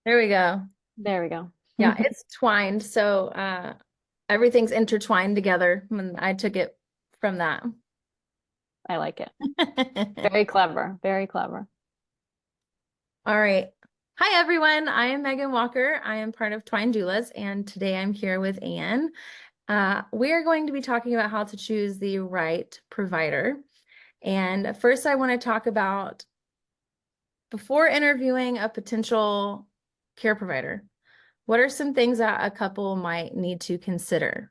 There we go. There we go. Yeah, it's twined. So everything's intertwined together when I took it from that. I like it. Very clever. Very clever. All right. Hi, everyone. I am Megan Walker. I am part of Twined Doulas, and today I'm here with Anne. We are going to be talking about how to choose the right provider. And first, I want to talk about before interviewing a potential care provider, what are some things that a couple might need to consider?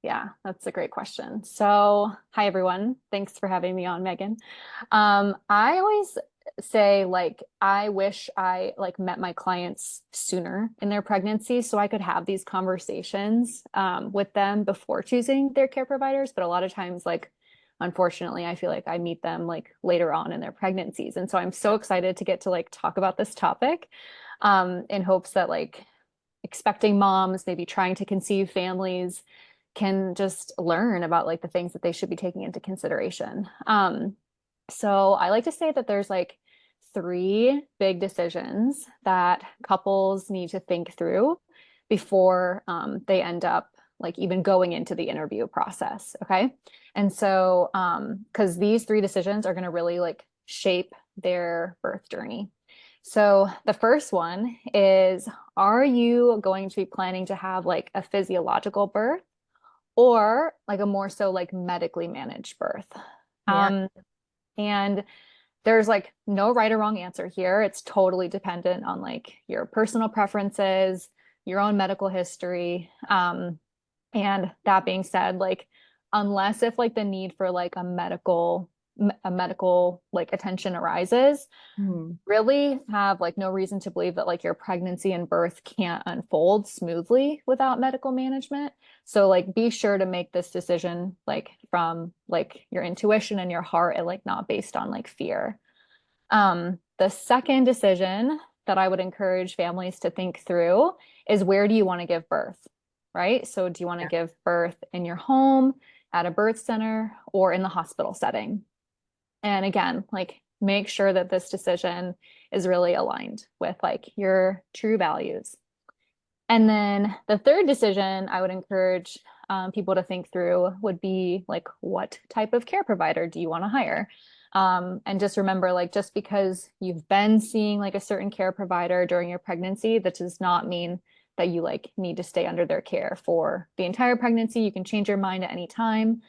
Yeah, that's a great question. So, hi everyone. Thanks for having me on, Megan. I always say I wish I met my clients sooner in their pregnancy so I could have these conversations with them before choosing their care providers. But a lot of times, unfortunately, I feel like I meet them later on in their pregnancies. And so I'm so excited to get to talk about this topic in hopes that expecting moms, maybe trying to conceive families can just learn about the things that they should be taking into consideration. So I like to say that there's three big decisions that couples need to think through before they end up even going into the interview process. Okay. And so, because these three decisions are going to really shape their birth journey. So the first one is, are you going to be planning to have a physiological birth or a more so medically managed birth? Yeah. Um, and there's no right or wrong answer here. It's totally dependent on your personal preferences, your own medical history. And that being said, unless if the need for a medical attention arises, Mhm. really have no reason to believe that your pregnancy and birth can't unfold smoothly without medical management. So be sure to make this decision from your intuition and your heart and not based on fear. The second decision that I would encourage families to think through is, where do you want to give birth? Right? So do you want to Yeah. give birth in your home, at a birth center, or in the hospital setting? And again, make sure that this decision is really aligned with your true values. And then the third decision I would encourage people to think through would be what type of care provider do you want to hire? And just remember, just because you've been seeing a certain care provider during your pregnancy, that does not mean that you need to stay under their care for the entire pregnancy. You can change your mind at any time.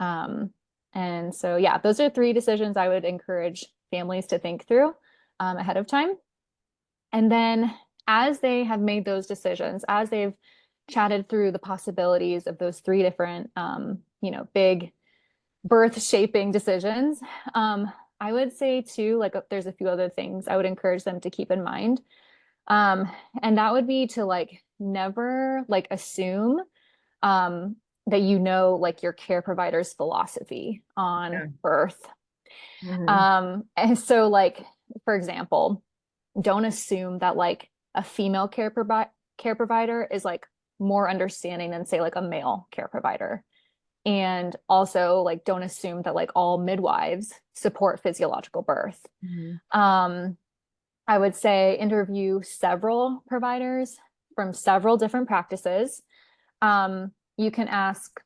And so, yeah, those are three decisions I would encourage families to think through ahead of time. And then as they have made those decisions, as they've chatted through the possibilities of those three different, big birth shaping decisions, I would say too, there's a few other things I would encourage them to keep in mind. And that would be to never assume um, that your care provider's philosophy on Yeah. birth. Mhm. And so for example, don't assume that a female care provider is more understanding than say a male care provider. And also don't assume that all midwives support physiological birth. Mhm. Um, I would say interview several providers from several different practices. You can ask,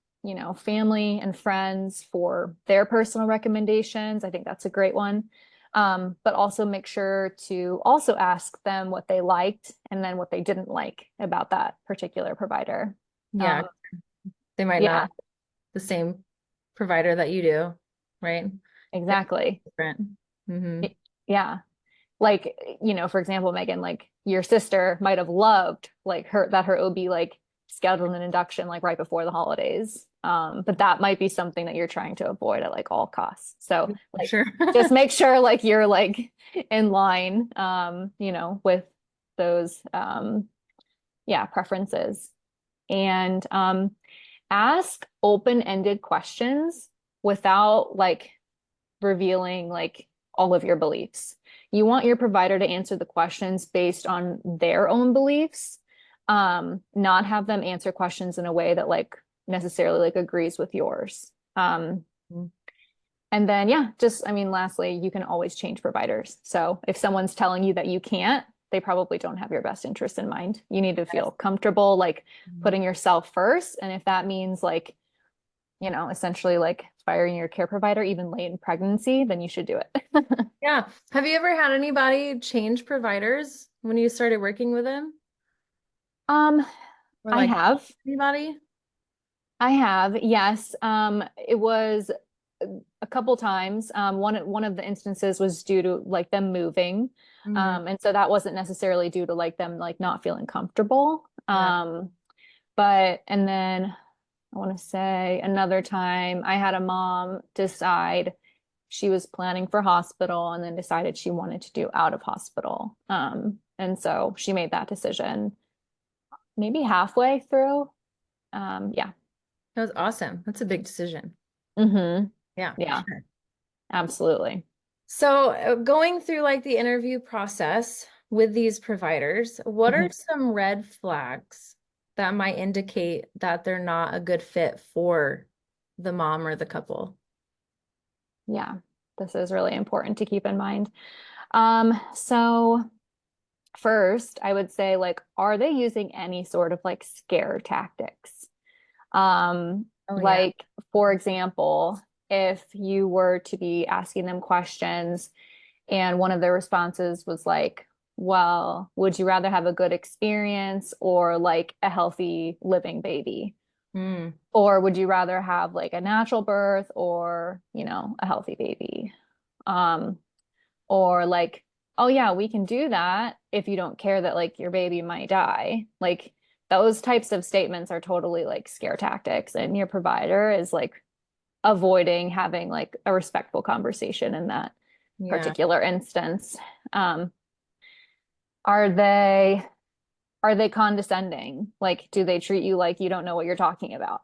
family and friends for their personal recommendations. I think that's a great one. But also make sure to also ask them what they liked and then what they didn't like about that particular provider. Yeah. Um, They might not yeah, have the same provider that you do, right? It's exactly. different. Hmm. Yeah. For example, Megan, your sister might have loved her OB scheduled an induction right before the holidays. But that might be something that you're trying to avoid at all costs. So For sure. just make sure you're in line with those yeah, preferences. And ask open-ended questions without revealing all of your beliefs. You want your provider to answer the questions based on their own beliefs, not have them answer questions in a way that necessarily agrees with yours. And then, yeah, just, I mean, lastly, you can always change providers. So if someone's telling you that you can't, they probably don't have your best interest in mind. You need to feel comfortable like putting yourself first. And if that means like, essentially like firing your care provider even late in pregnancy, then you should do it. Yeah. Have you ever had anybody change providers when you started working with them? Um, Or I like have. anybody? I have, yes. It was a couple times. One of the instances was due to like them moving. Mm, And so that wasn't necessarily due to like them like not feeling comfortable. yeah. But and then I want to say another time I had a mom decide she was planning for hospital and then decided she wanted to do out of hospital. And so she made that decision maybe halfway through. Yeah. That was awesome. That's a big decision. Mm-hmm. Yeah, for Yeah, sure. absolutely. So, going through like the interview process with these providers, what are Mhm. some red flags that might indicate that they're not a good fit for the mom or the couple? Yeah, this is really important to keep in mind. So first, I would say like, are they using any sort of like scare tactics? Oh, yeah. Like, for example, if you were to be asking them questions and one of their responses was like, well, would you rather have a good experience or like a healthy living baby? Mm, Or would you rather have like a natural birth or, a healthy baby? Um, or like, oh yeah, we can do that if you don't care that like your baby might die. Like those types of statements are totally like scare tactics, and your provider is like avoiding having like a respectful conversation in that yeah. particular instance. Um, are they are they condescending? Like, do they treat you like you don't know what you're talking about?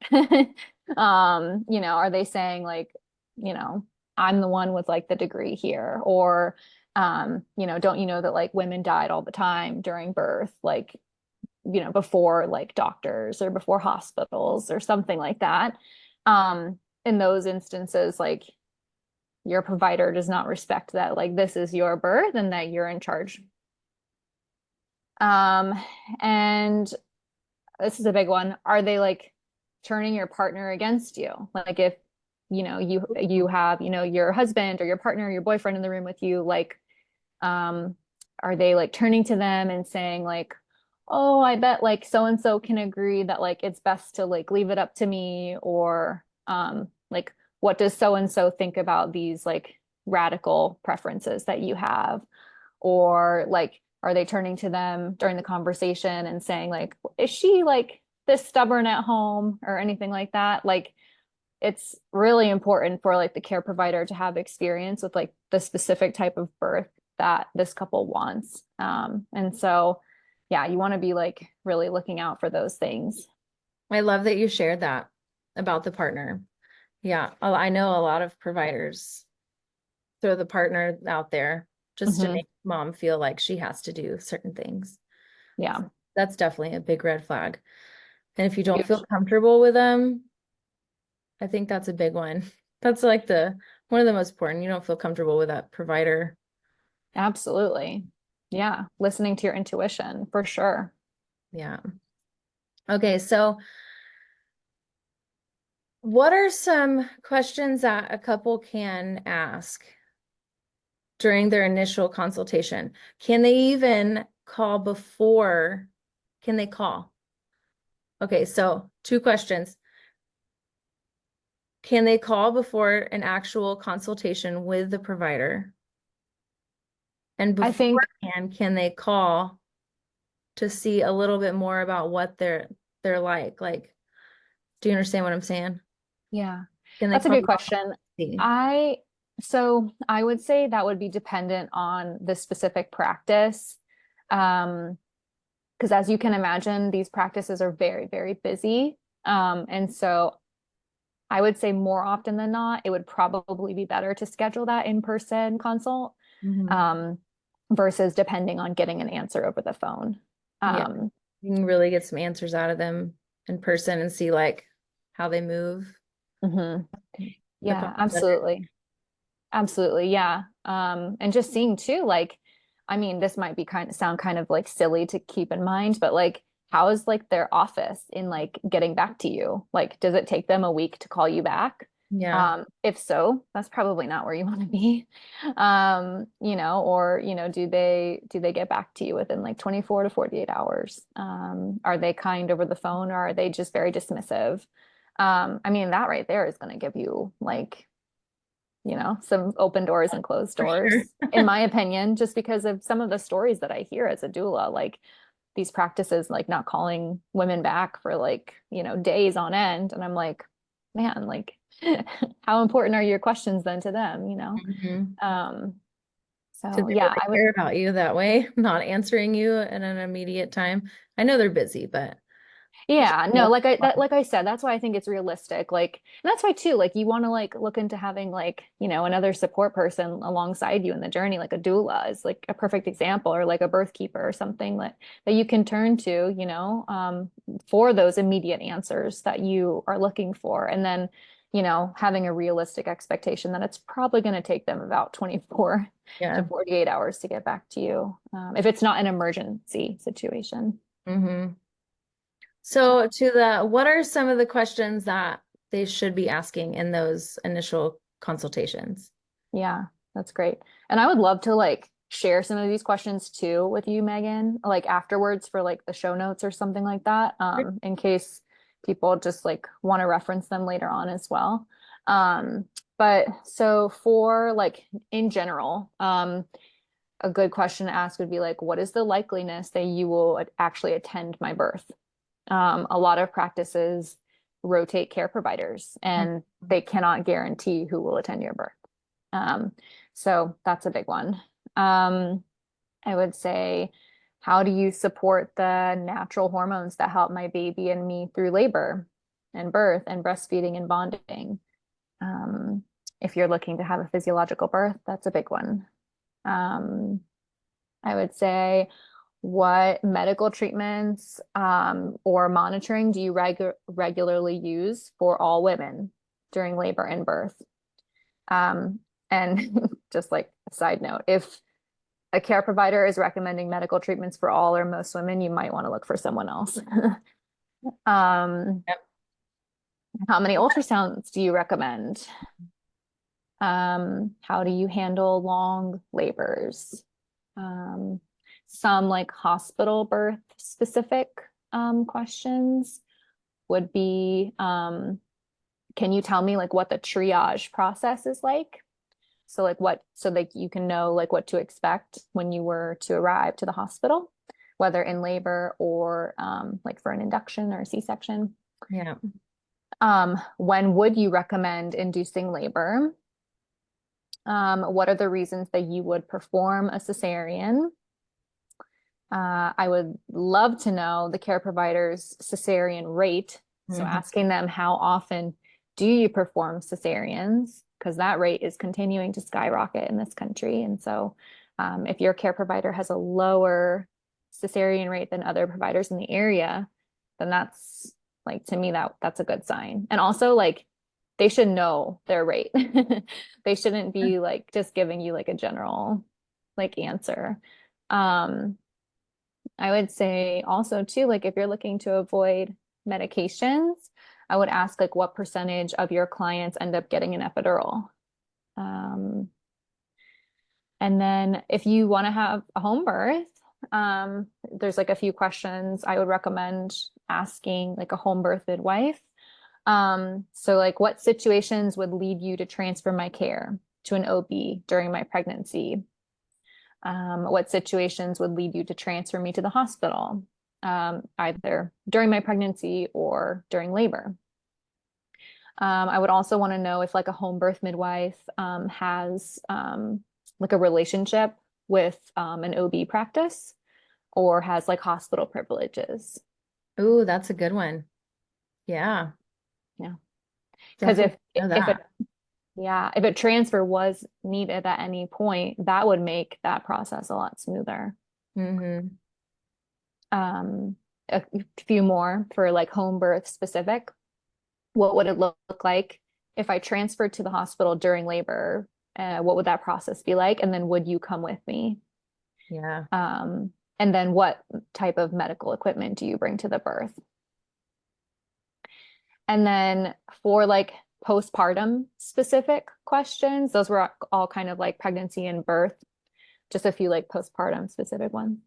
Are they saying like, you know, I'm the one with like the degree here, or don't you know that like women died all the time during birth, like, before like doctors or before hospitals or something like that. In those instances, like your provider does not respect that, like this is your birth and that you're in charge. Um, and this is a big one. Are they like turning your partner against you? Like if, you have, your husband or your partner or your boyfriend in the room with you, like, um, are they like turning to them and saying like, oh, I bet like so and so can agree that like it's best to like leave it up to me, or like what does so and so think about these like radical preferences that you have? Or like, are they turning to them during the conversation and saying like, is she like this stubborn at home or anything like that? Like, it's really important for like the care provider to have experience with like the specific type of birth that this couple wants. And so, yeah, you want to be like really looking out for those things. I love that you shared that about the partner. Yeah, I know a lot of providers throw the partner out there just to Hmm. make mom feel like she has to do certain things. Yeah. That's definitely a big red flag. And if you don't feel Huge. comfortable with them, I think that's a big one. That's like the one of the most important. You don't feel comfortable with that provider. Absolutely. Yeah. Listening to your intuition for sure. Yeah. Okay, so what are some questions that a couple can ask during their initial consultation? Can they even call before? Can they call? Okay, so two questions. Can they call before an actual consultation with the provider? And I think, beforehand, can they call to see a little bit more about what they're like? Like, do you understand what I'm saying? yeah, Can they that's a call good to question. see? I, so I would say that would be dependent on the specific practice. Because as you can imagine, these practices are very, very busy. And so I would say more often than not, it would probably be better to schedule that in-person consult, Mhm. um, versus depending on getting an answer over the phone. Yeah, Um, you can really get some answers out of them in person and see like how they move. mhm. The Yeah, couple better. absolutely. Absolutely. Yeah. And just seeing too, like, I mean, this might be sound kind of like silly to keep in mind, but like, how is like their office in like getting back to you? Like, does it take them a week to call you back? Yeah. If so, that's probably not where you want to be. Or, do they get back to you within like 24 to 48 hours? Are they kind over the phone, or are they just very dismissive? I mean, that right there is going to give you like, some open doors and closed For sure. doors, in my opinion, just because of some of the stories that I hear as a doula, like these practices, like not calling women back for like, days on end. And I'm like, man, like, how important are your questions then to them, Mhm. Um, Do so they yeah, really I would. care about you that way, not answering you in an immediate time? I know they're busy, but it's Yeah, no, like I said, that's why I think it's realistic. Like, and that's why too, like you want to like look into having like, another support person alongside you in the journey, like a doula is like a perfect example, or like a birth keeper or something that you can turn to, for those immediate answers that you are looking for. And then, having a realistic expectation that it's probably going to take them about 24 to yeah. 48 hours to get back to you, if it's not an emergency situation. Hmm. So. So what are some of the questions that they should be asking in those initial consultations? Yeah, that's great. And I would love to like share some of these questions too with you, Megan, like afterwards for like the show notes or something like that, in case people just like want to reference them later on as well. Um, but so for like in general, a good question to ask would be like, what is the likeliness that you will actually attend my birth? A lot of practices rotate care providers, and they cannot guarantee who will attend your birth. Um, so that's a big one. I would say, how do you support the natural hormones that help my baby and me through labor and birth and breastfeeding and bonding? Um, if you're looking to have a physiological birth, that's a big one. Um, I would say, what medical treatments or monitoring do you regularly use for all women during labor and birth? Um, and just like a side note, if a care provider is recommending medical treatments for all or most women, you might want to look for someone else. um, Yep. how many ultrasounds do you recommend? How do you handle long labors? Um, some like hospital birth specific questions would be, can you tell me like what the triage process is like? So like so like you can know like what to expect when you were to arrive to the hospital, whether in labor or like for an induction or a C-section. Yeah. When would you recommend inducing labor? What are the reasons that you would perform a cesarean? I would love to know the care provider's cesarean rate. So Mhm. asking them, how often do you perform cesareans? Because that rate is continuing to skyrocket in this country. And so if your care provider has a lower cesarean rate than other providers in the area, then that's like, to me, that's a good sign. And also like they should know their rate. They shouldn't be like just giving you like a general like answer. Um, I would say also too, like if you're looking to avoid medications, I would ask like what percentage of your clients end up getting an epidural. Um, and then if you want to have a home birth, there's like a few questions I would recommend asking like a home birth midwife. So like what situations would lead you to transfer my care to an OB during my pregnancy? What situations would lead you to transfer me to the hospital, either during my pregnancy or during labor? I would also want to know if like a home birth midwife has like a relationship with an OB practice or has like hospital privileges. Ooh, that's a good one. Yeah, Yeah. Because definitely know if that. if a transfer was needed at any point, that would make that process a lot smoother. Hmm. Um, a few more for like home birth specific. What would it look like if I transferred to the hospital during labor? What would that process be like? And then would you come with me? Yeah. And then what type of medical equipment do you bring to the birth? And then for like postpartum specific questions, those were all kind of like pregnancy and birth, just a few like postpartum specific ones.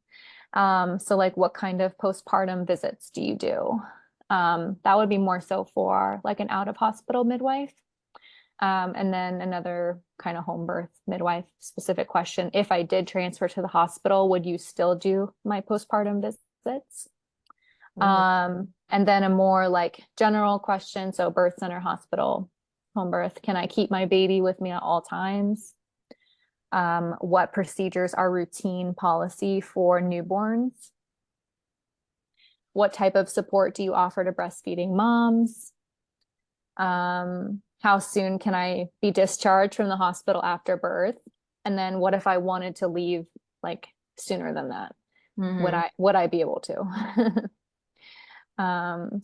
So like what kind of postpartum visits do you do? That would be more so for like an out of hospital midwife. And then another kind of home birth midwife specific question. If I did transfer to the hospital, would you still do my postpartum visits? Oh, And then a more like general question. So birth center, hospital, home birth. Can I keep my baby with me at all times? What procedures are routine policy for newborns? What type of support do you offer to breastfeeding moms? How soon can I be discharged from the hospital after birth? And then what if I wanted to leave like sooner than that? mhm. Would I be able to?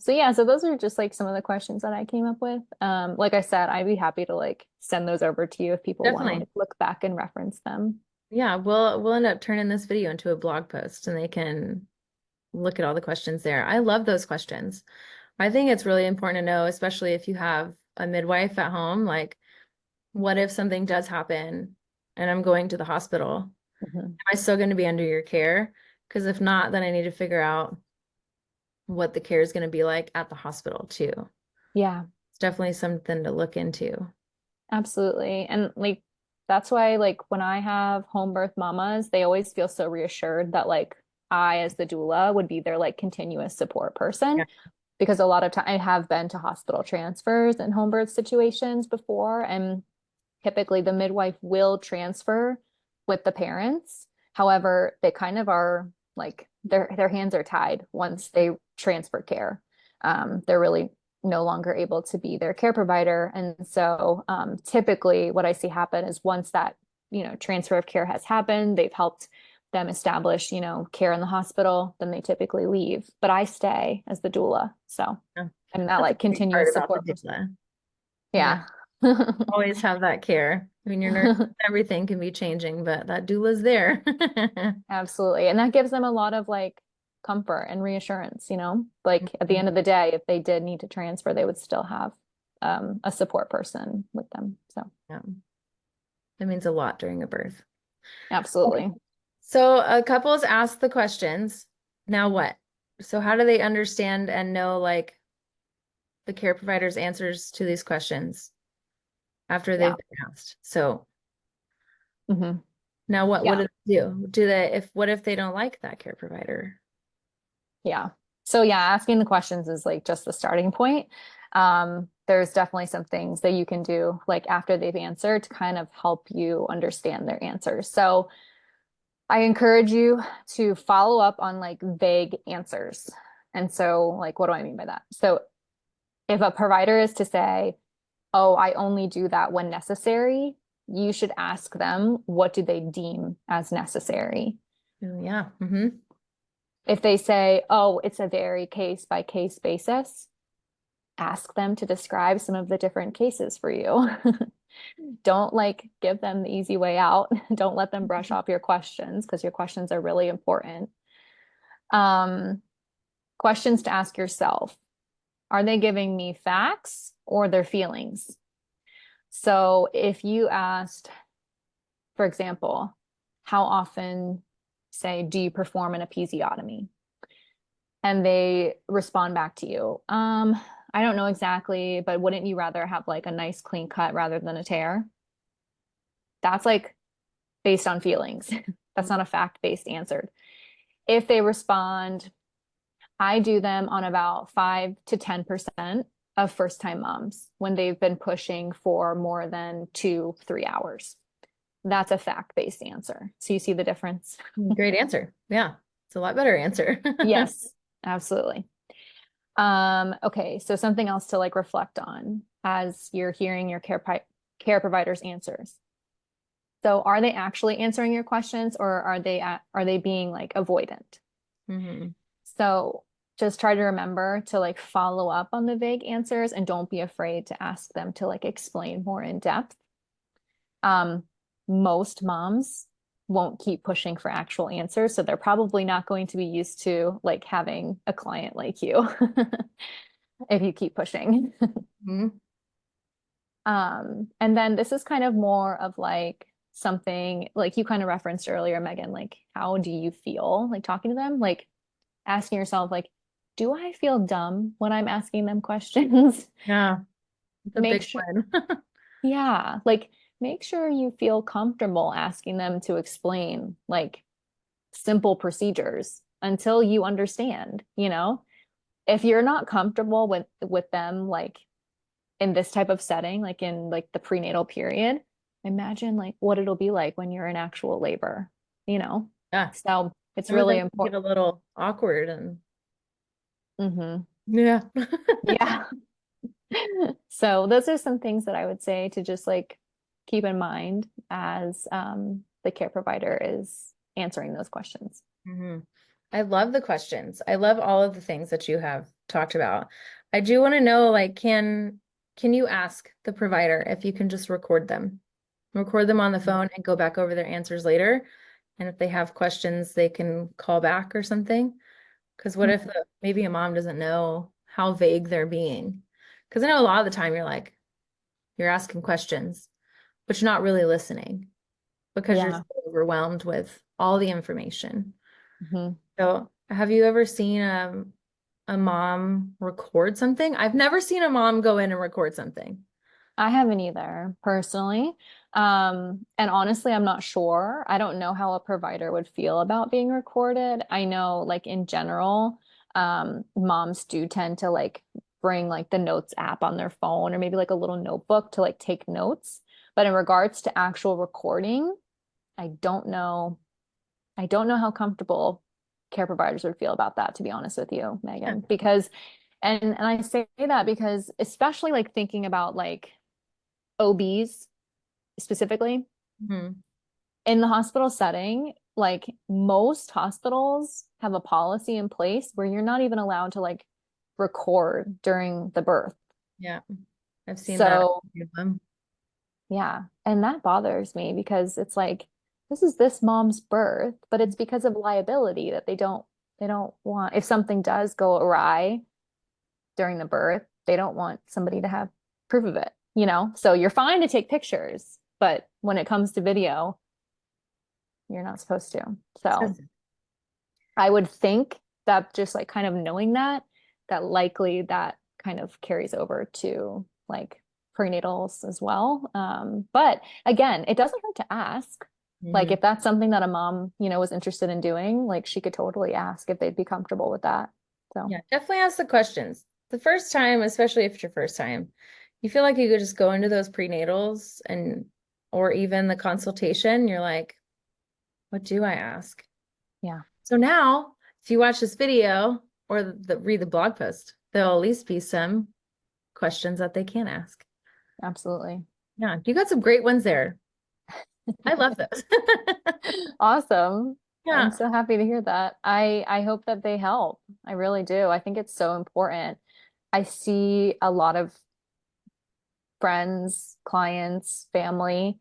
So yeah, so those are just like some of the questions that I came up with. Like I said, I'd be happy to like send those over to you if people want to Definitely. like look back and reference them. Yeah, we'll end up turning this video into a blog post and they can look at all the questions there. I love those questions. I think it's really important to know, especially if you have a midwife at home, like what if something does happen and I'm going to the hospital? Am Mhm. I still going to be under your care? Because if not, then I need to figure out what the care is going to be like at the hospital too. Yeah, It's definitely something to look into. absolutely. And like that's why like when I have home birth mamas, they always feel so reassured that like I as the doula would be their like continuous support person Yeah. because a lot of time I have been to hospital transfers and home birth situations before, and typically the midwife will transfer with the parents. However, they kind of are like their hands are tied once they transfer care. They're really no longer able to be their care provider. And so typically what I see happen is once that, transfer of care has happened, they've helped them establish, care in the hospital, then they typically leave. But I stay as the doula. So Yeah. I'm that That's a like great part continuous about the support person. doula. Yeah. Yeah. Always have that care. I mean, your nurse, everything can be changing, but that doula's there. Absolutely. And that gives them a lot of like comfort and reassurance, like at the end of the day, if they did need to transfer, they would still have a support person with them. So Yeah, that means a lot during a birth. Okay. absolutely. So couples ask the questions. Now what? So how do they understand and know like the care provider's answers to these questions after they've Yeah. been asked? So Hmm. now what Yeah. do they do? Do they if what if they don't like that care provider? Yeah. So yeah, asking the questions is like just the starting point. There's definitely some things that you can do like after they've answered to kind of help you understand their answers. So I encourage you to follow up on like vague answers. And so like what do I mean by that? So if a provider is to say, oh, I only do that when necessary, you should ask them, what do they deem as necessary? Oh, yeah. Mm-hmm. If they say, oh, it's a very case by case basis, ask them to describe some of the different cases for you. Don't like give them the easy way out. Don't let them brush off your questions because your questions are really important. Um, Questions to ask yourself. Are they giving me facts or their feelings? So if you asked, for example, how often, say, do you perform an episiotomy? And they respond back to you, I don't know exactly, but wouldn't you rather have like a nice clean cut rather than a tear? That's like based on feelings. That's not a fact-based answer. If they respond, I do them on about 5 to 10% of first-time moms when they've been pushing for more than 2, 3 hours. That's a fact-based answer. So you see the difference? Great answer. Yeah. It's a lot better answer. Yes, absolutely. Okay, so something else to like reflect on as you're hearing your care provider's answers. So are they actually answering your questions or are they being like avoidant? Hmm. So just try to remember to like follow up on the vague answers and don't be afraid to ask them to like explain more in depth. Um, Most moms won't keep pushing for actual answers. So they're probably not going to be used to like having a client like you if you keep pushing. Mhm. And then this is kind of more of like something like you kind of referenced earlier, Megan, like how do you feel like talking to them? Like asking yourself, like, do I feel dumb when I'm asking them questions? Yeah, the Make big sure, one. yeah, like make sure you feel comfortable asking them to explain like simple procedures until you understand, you know? If you're not comfortable with them like in this type of setting, like in like the prenatal period, imagine like what it'll be like when you're in actual labor, you know? Yeah, So it's some of really them can get important. a little awkward and Hmm. yeah. Yeah. So those are some things that I would say to just like keep in mind as the care provider is answering those questions. Mhm. I love the questions. I love all of the things that you have talked about. I do want to know, like, can you ask the provider if you can just record them on the phone and go back over their answers later? And if they have questions, they can call back or something. Because what if maybe a mom doesn't know how vague they're being? Because I know a lot of the time you're asking questions, but you're not really listening because you're Yeah. so overwhelmed with all the information. Mhm. So, have you ever seen a mom record something? I've never seen a mom go in and record something. I haven't either personally. And honestly, I'm not sure. I don't know how a provider would feel about being recorded. I know, like in general, moms do tend to like bring like the notes app on their phone or maybe like a little notebook to like take notes. But in regards to actual recording, I don't know. I don't know how comfortable care providers would feel about that, to be honest with you, Yeah. Megan, because and I say that because especially like thinking about like OBs specifically Mhm. in the hospital setting, like most hospitals have a policy in place where you're not even allowed to like record during the birth. Yeah. I've seen that. So, yeah, and that bothers me because it's like this is this mom's birth, but it's because of liability that they don't want if something does go awry during the birth, they don't want somebody to have proof of it, you know? So you're fine to take pictures, but when it comes to video, you're not supposed to. So I would think that just like kind of knowing that, that likely that kind of carries over to like prenatals as well. But again, it doesn't hurt to ask. Like Mhm. if that's something that a mom, you know, was interested in doing, like she could totally ask if they'd be comfortable with that. So, Yeah, definitely ask the questions. The first time, especially if it's your first time, you feel like you could just go into those prenatals and or even the consultation, you're like, what do I ask? yeah, So now, if you watch this video or read the blog post, there'll at least be some questions that they can ask. absolutely. Yeah, you got some great ones there. I love those. Awesome. I'm Yeah. so happy to hear that. I hope that they help. I really do. I think it's so important. I see a lot of friends, clients, family,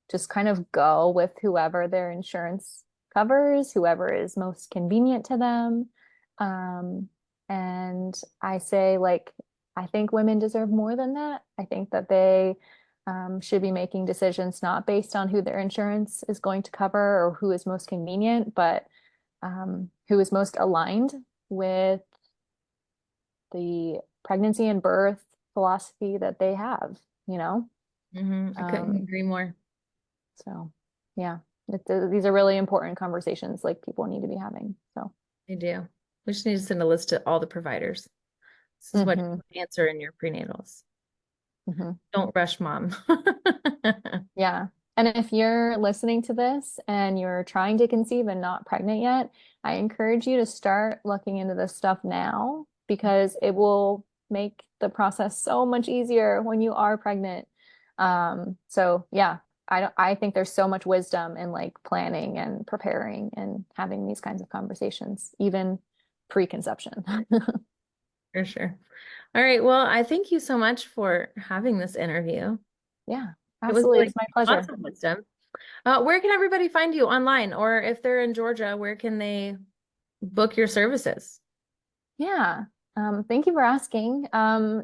just kind of go with whoever their insurance covers, whoever is most convenient to them. Um, and I say, like, I think women deserve more than that. I think that they should be making decisions not based on who their insurance is going to cover or who is most convenient, but who is most aligned with the pregnancy and birth philosophy that they have, you know? I couldn't Um, agree more. so yeah, these are really important conversations like people need to be having. So, I do. We just need to send a list to all the providers. This is what hmm you answer in your prenatals. hmm Don't rush mom. yeah. And if you're listening to this and you're trying to conceive and not pregnant yet, I encourage you to start looking into this stuff now because it will make the process so much easier when you are pregnant. So yeah, I think there's so much wisdom in like planning and preparing and having these kinds of conversations, even pre-conception. For sure. All right. Well, I thank you so much for having this interview. Yeah, It was absolutely. really It's my lots pleasure. of wisdom. Where can everybody find you online? Or if they're in Georgia, where can they book your services? Yeah. Thank you for asking.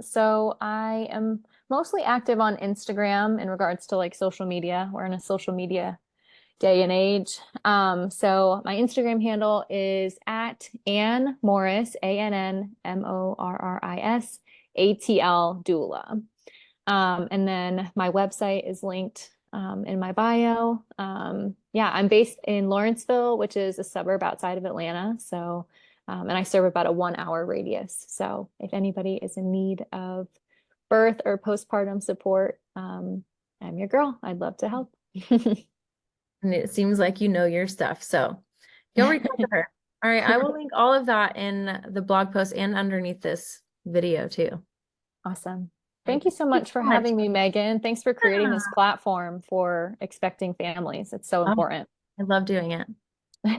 So I am mostly active on Instagram in regards to like social media. We're in a social media day and age. So my Instagram handle is at Ann Morris, ANNMORRIS, ATL doula. And then my website is linked in my bio. Yeah, I'm based in Lawrenceville, which is a suburb outside of Atlanta. So, and I serve about a 1 hour radius. So if anybody is in need of birth or postpartum support, I'm your girl. I'd love to help. And it seems like you know your stuff. So go reach out to her. All right. I will link all of that in the blog post and underneath this video too. Awesome. Right. Thank you so Thank you much for so much. having me, Megan. Thanks for creating this Yeah. platform for expecting families. It's so Oh, important. I love doing it. All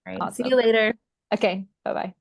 right. See you Awesome. later. Okay, bye-bye.